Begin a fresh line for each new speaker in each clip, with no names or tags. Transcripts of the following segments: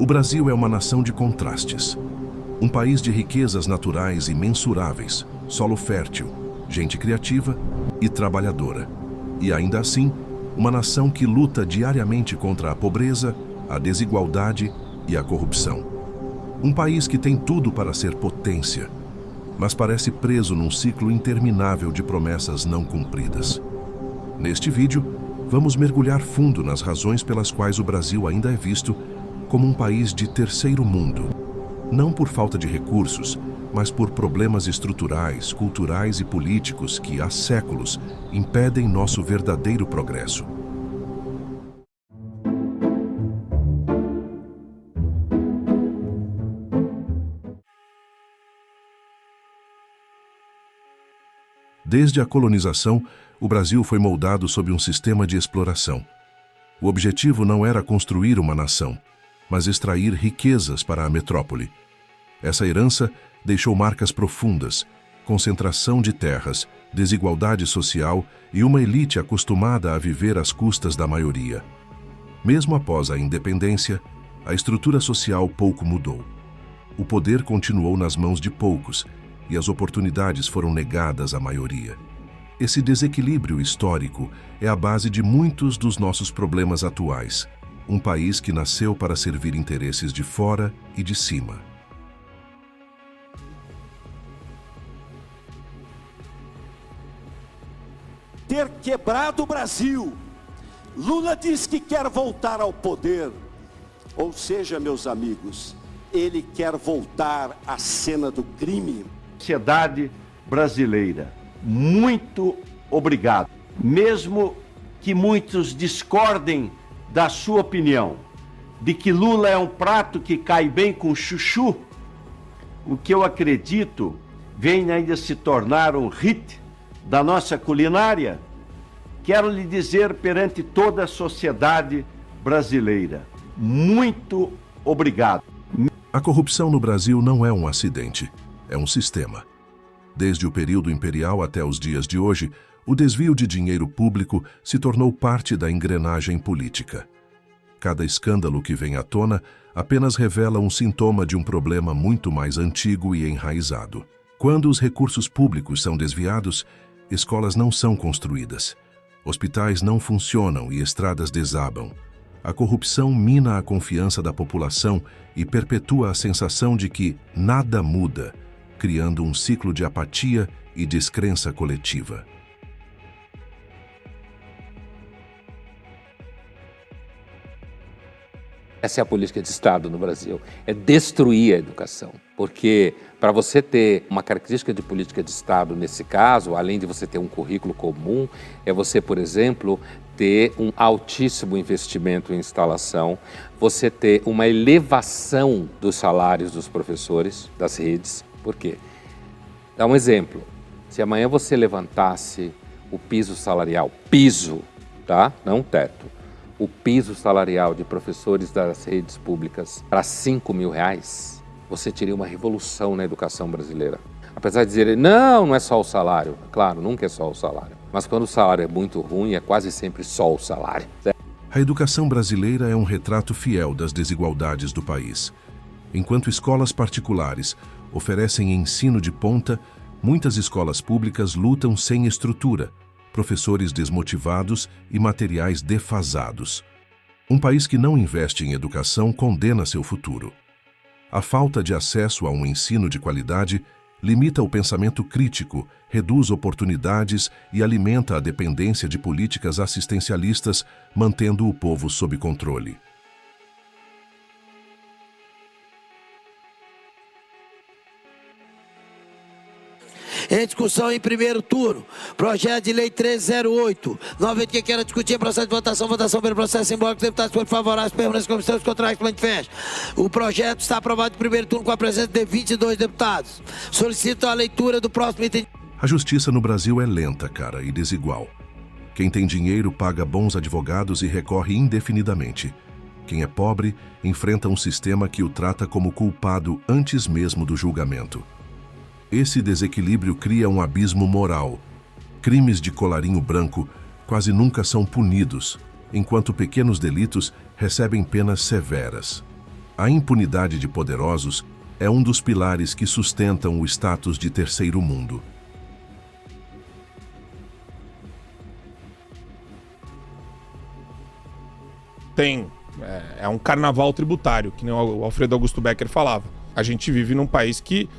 O Brasil é uma nação de contrastes. Um país de riquezas naturais imensuráveis, solo fértil, gente criativa e trabalhadora. E ainda assim, uma nação que luta diariamente contra a pobreza, a desigualdade e a corrupção. Um país que tem tudo para ser potência, mas parece preso num ciclo interminável de promessas não cumpridas. Neste vídeo, vamos mergulhar fundo nas razões pelas quais o Brasil ainda é visto como um país de terceiro mundo. Não por falta de recursos, mas por problemas estruturais, culturais e políticos que, há séculos, impedem nosso verdadeiro progresso. Desde a colonização, o Brasil foi moldado sob um sistema de exploração. O objetivo não era construir uma nação, mas extrair riquezas para a metrópole. Essa herança deixou marcas profundas, concentração de terras, desigualdade social e uma elite acostumada a viver às custas da maioria. Mesmo após a independência, a estrutura social pouco mudou. O poder continuou nas mãos de poucos e as oportunidades foram negadas à maioria. Esse desequilíbrio histórico é a base de muitos dos nossos problemas atuais. Um país que nasceu para servir interesses de fora e de cima.
Ter quebrado o Brasil. Lula diz que quer voltar ao poder. Ou seja, meus amigos, ele quer voltar à cena do crime.
Sociedade brasileira, muito obrigado. Mesmo que muitos discordem da sua opinião, de que Lula é um prato que cai bem com chuchu, o que eu acredito vem ainda se tornar um hit da nossa culinária, quero lhe dizer perante toda a sociedade brasileira, muito obrigado.
A corrupção no Brasil não é um acidente, é um sistema. Desde o período imperial até os dias de hoje, o desvio de dinheiro público se tornou parte da engrenagem política. Cada escândalo que vem à tona apenas revela um sintoma de um problema muito mais antigo e enraizado. Quando os recursos públicos são desviados, escolas não são construídas, hospitais não funcionam e estradas desabam. A corrupção mina a confiança da população e perpetua a sensação de que nada muda, criando um ciclo de apatia e descrença coletiva.
Essa é a política de Estado no Brasil, é destruir a educação. Porque para você ter uma característica de política de Estado nesse caso, além de você ter um currículo comum, é você, por exemplo, ter um altíssimo investimento em instalação, você ter uma elevação dos salários dos professores das redes. Por quê? Dá um exemplo. Se amanhã você levantasse o piso salarial, piso, tá? Não teto. O piso salarial de professores das redes públicas para R$5.000, você teria uma revolução na educação brasileira. Apesar de dizerem, não é só o salário. Claro, nunca é só o salário. Mas quando o salário é muito ruim, é quase sempre só o salário.
A educação brasileira é um retrato fiel das desigualdades do país. Enquanto escolas particulares oferecem ensino de ponta, muitas escolas públicas lutam sem estrutura, professores desmotivados e materiais defasados. Um país que não investe em educação condena seu futuro. A falta de acesso a um ensino de qualidade limita o pensamento crítico, reduz oportunidades e alimenta a dependência de políticas assistencialistas, mantendo o povo sob controle.
Em discussão em primeiro turno, projeto de lei 1308. Novamente, quem quer discutir em processo de votação, votação pelo processo simbólico, deputados foram favoráveis, permanecem comissões contrárias, manifestam. O projeto está aprovado em primeiro turno com a presença de 22 deputados. Solicito a leitura do próximo item.
A justiça no Brasil é lenta, cara, e desigual. Quem tem dinheiro paga bons advogados e recorre indefinidamente. Quem é pobre enfrenta um sistema que o trata como culpado antes mesmo do julgamento. Esse desequilíbrio cria um abismo moral. Crimes de colarinho branco quase nunca são punidos, enquanto pequenos delitos recebem penas severas. A impunidade de poderosos é um dos pilares que sustentam o status de terceiro mundo.
É um carnaval tributário, que nem o Alfredo Augusto Becker falava. A gente vive num país que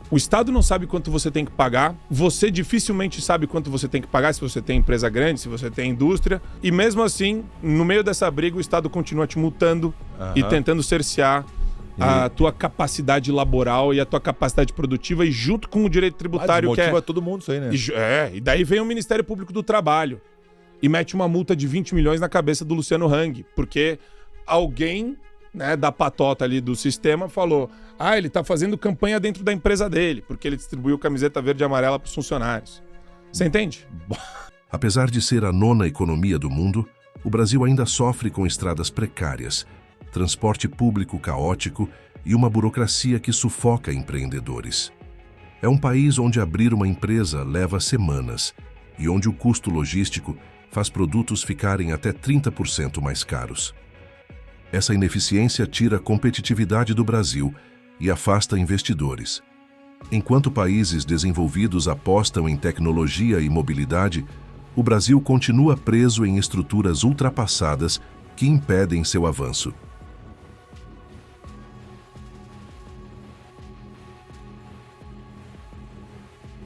o Estado não sabe quanto você tem que pagar, você dificilmente sabe quanto você tem que pagar se você tem empresa grande, se você tem indústria, e mesmo assim, no meio dessa briga, o Estado continua te multando e tentando cercear a tua capacidade laboral e a tua capacidade produtiva, e junto com o direito tributário,
motiva todo mundo isso aí, né?
E daí vem o Ministério Público do Trabalho e mete uma multa de 20 milhões na cabeça do Luciano Hang, porque alguém, né, da patota ali do sistema falou: ele tá fazendo campanha dentro da empresa dele, porque ele distribuiu camiseta verde e amarela para os funcionários. Você entende?
Apesar de ser a 9ª economia do mundo, o Brasil ainda sofre com estradas precárias, transporte público caótico e uma burocracia que sufoca empreendedores. É um país onde abrir uma empresa leva semanas e onde o custo logístico faz produtos ficarem até 30% mais caros. Essa ineficiência tira a competitividade do Brasil e afasta investidores. Enquanto países desenvolvidos apostam em tecnologia e mobilidade, o Brasil continua preso em estruturas ultrapassadas que impedem seu avanço.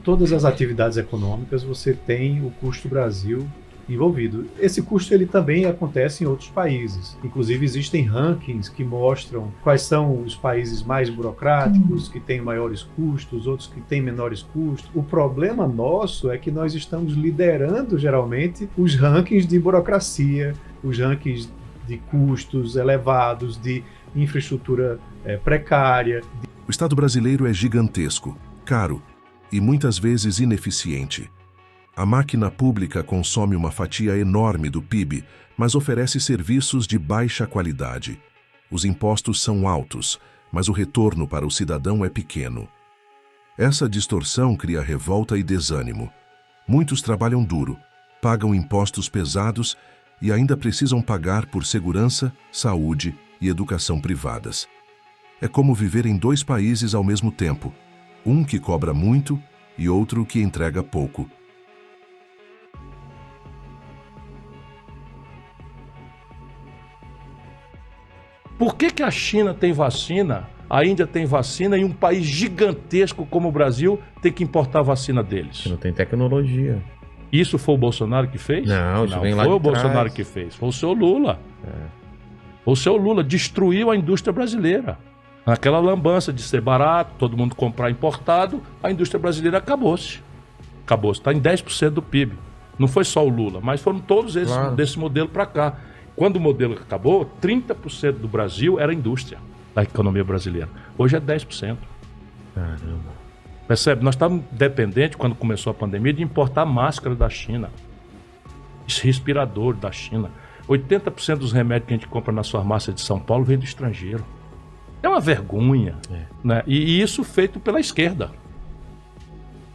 Todas as atividades econômicas você tem o custo Brasil envolvido. Esse custo ele também acontece em outros países. Inclusive existem rankings que mostram quais são os países mais burocráticos, que têm maiores custos, outros que têm menores custos. O problema nosso é que nós estamos liderando geralmente os rankings de burocracia, os rankings de custos elevados, de infraestrutura precária.
O Estado brasileiro é gigantesco, caro e muitas vezes ineficiente. A máquina pública consome uma fatia enorme do PIB, mas oferece serviços de baixa qualidade. Os impostos são altos, mas o retorno para o cidadão é pequeno. Essa distorção cria revolta e desânimo. Muitos trabalham duro, pagam impostos pesados e ainda precisam pagar por segurança, saúde e educação privadas. É como viver em 2 países ao mesmo tempo, um que cobra muito e outro que entrega pouco.
Por que a China tem vacina, a Índia tem vacina e um país gigantesco como o Brasil tem que importar a vacina deles?
Não tem tecnologia.
Isso foi o Bolsonaro que fez?
Não, isso vem lá de
foi o
trás.
Bolsonaro que fez, foi o seu Lula. O seu Lula destruiu a indústria brasileira. Naquela lambança de ser barato, todo mundo comprar importado, a indústria brasileira acabou-se. Acabou-se, está em 10% do PIB. Não foi só o Lula, mas foram todos esses desse modelo para cá. Quando o modelo acabou, 30% do Brasil era indústria da economia brasileira. Hoje é 10%.
Caramba.
Percebe? Nós estávamos dependentes, quando começou a pandemia, de importar máscara da China, respirador da China. 80% dos remédios que a gente compra nas farmácias de São Paulo vem do estrangeiro. É uma vergonha. Né? E isso feito pela esquerda.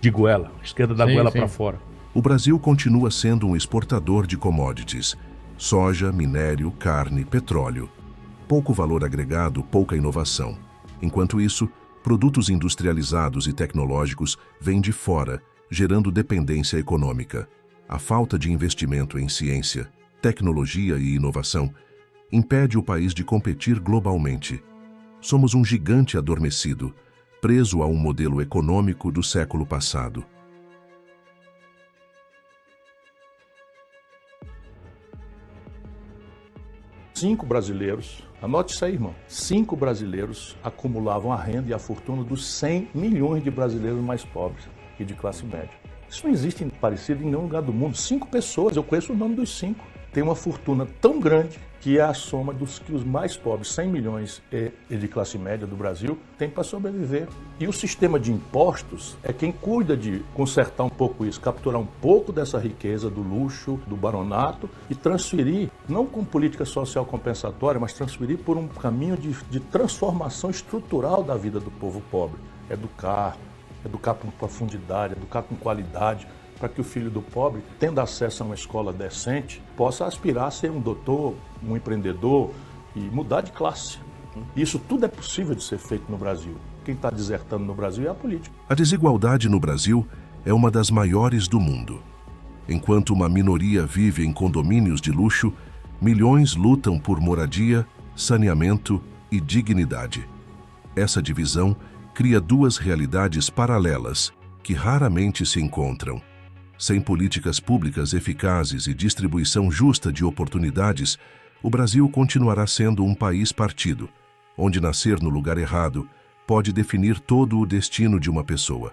De goela. A esquerda da goela para fora.
O Brasil continua sendo um exportador de commodities. Soja, minério, carne, petróleo. Pouco valor agregado, pouca inovação. Enquanto isso, produtos industrializados e tecnológicos vêm de fora, gerando dependência econômica. A falta de investimento em ciência, tecnologia e inovação impede o país de competir globalmente. Somos um gigante adormecido, preso a um modelo econômico do século passado.
Cinco brasileiros, anote isso aí, irmão. 5 brasileiros acumulavam a renda e a fortuna dos 100 milhões de brasileiros mais pobres e de classe média. Isso não existe parecido em nenhum lugar do mundo. 5 pessoas, eu conheço o nome dos 5. Tem uma fortuna tão grande que é a soma dos que os mais pobres, 100 milhões e de classe média do Brasil, têm para sobreviver. E o sistema de impostos é quem cuida de consertar um pouco isso, capturar um pouco dessa riqueza do luxo, do baronato e transferir, não com política social compensatória, mas transferir por um caminho de transformação estrutural da vida do povo pobre. Educar com profundidade, educar com qualidade, para que o filho do pobre, tendo acesso a uma escola decente, possa aspirar a ser um doutor, um empreendedor e mudar de classe. Isso tudo é possível de ser feito no Brasil. Quem está desertando no Brasil é a política.
A desigualdade no Brasil é uma das maiores do mundo. Enquanto uma minoria vive em condomínios de luxo, milhões lutam por moradia, saneamento e dignidade. Essa divisão cria duas realidades paralelas que raramente se encontram. Sem políticas públicas eficazes e distribuição justa de oportunidades, o Brasil continuará sendo um país partido, onde nascer no lugar errado pode definir todo o destino de uma pessoa.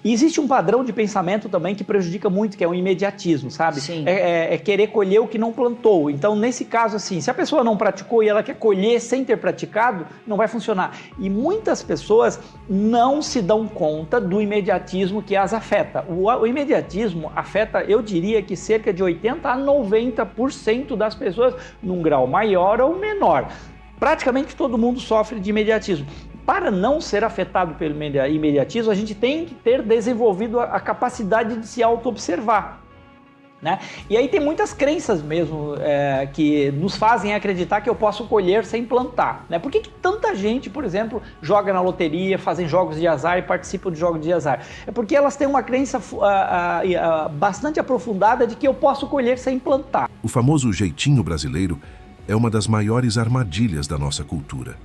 E existe um padrão de pensamento também que prejudica muito, que é o imediatismo, sabe?
Sim.
É querer colher o que não plantou. Então, nesse caso, assim, se a pessoa não praticou e ela quer colher sem ter praticado, não vai funcionar. E muitas pessoas não se dão conta do imediatismo que as afeta. O imediatismo afeta, eu diria que cerca de 80% a 90% das pessoas, num grau maior ou menor. Praticamente todo mundo sofre de imediatismo. Para não ser afetado pelo imediatismo, a gente tem que ter desenvolvido a capacidade de se auto-observar, né? E aí tem muitas crenças mesmo que nos fazem acreditar que eu posso colher sem plantar, né? Por que tanta gente, por exemplo, joga na loteria, fazem jogos de azar e participam de jogos de azar? É porque elas têm uma crença bastante aprofundada de que eu posso colher sem plantar.
O famoso jeitinho brasileiro é uma das maiores armadilhas da nossa cultura.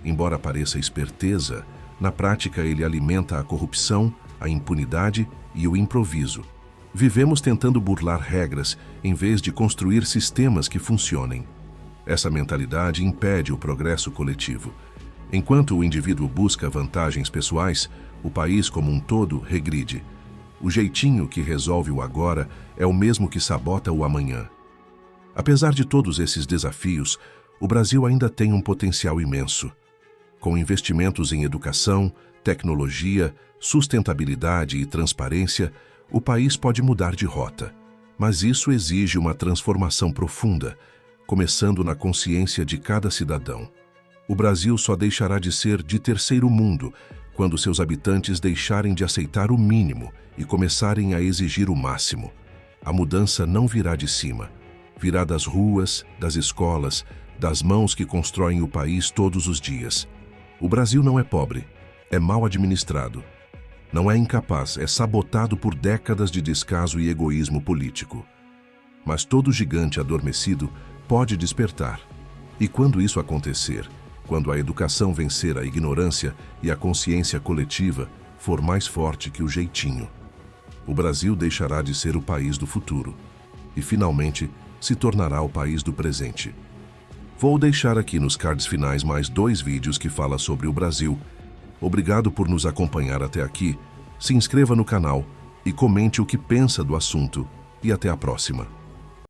Embora pareça esperteza, na prática ele alimenta a corrupção, a impunidade e o improviso. Vivemos tentando burlar regras em vez de construir sistemas que funcionem. Essa mentalidade impede o progresso coletivo. Enquanto o indivíduo busca vantagens pessoais, o país como um todo regride. O jeitinho que resolve o agora é o mesmo que sabota o amanhã. Apesar de todos esses desafios, o Brasil ainda tem um potencial imenso. Com investimentos em educação, tecnologia, sustentabilidade e transparência, o país pode mudar de rota. Mas isso exige uma transformação profunda, começando na consciência de cada cidadão. O Brasil só deixará de ser de terceiro mundo quando seus habitantes deixarem de aceitar o mínimo e começarem a exigir o máximo. A mudança não virá de cima, virá das ruas, das escolas, das mãos que constroem o país todos os dias. O Brasil não é pobre, é mal administrado. Não é incapaz, é sabotado por décadas de descaso e egoísmo político. Mas todo gigante adormecido pode despertar. E quando isso acontecer, quando a educação vencer a ignorância e a consciência coletiva for mais forte que o jeitinho, o Brasil deixará de ser o país do futuro e, finalmente, se tornará o país do presente. Vou deixar aqui nos cards finais mais 2 vídeos que falam sobre o Brasil. Obrigado por nos acompanhar até aqui. Se inscreva no canal e comente o que pensa do assunto. E até a próxima.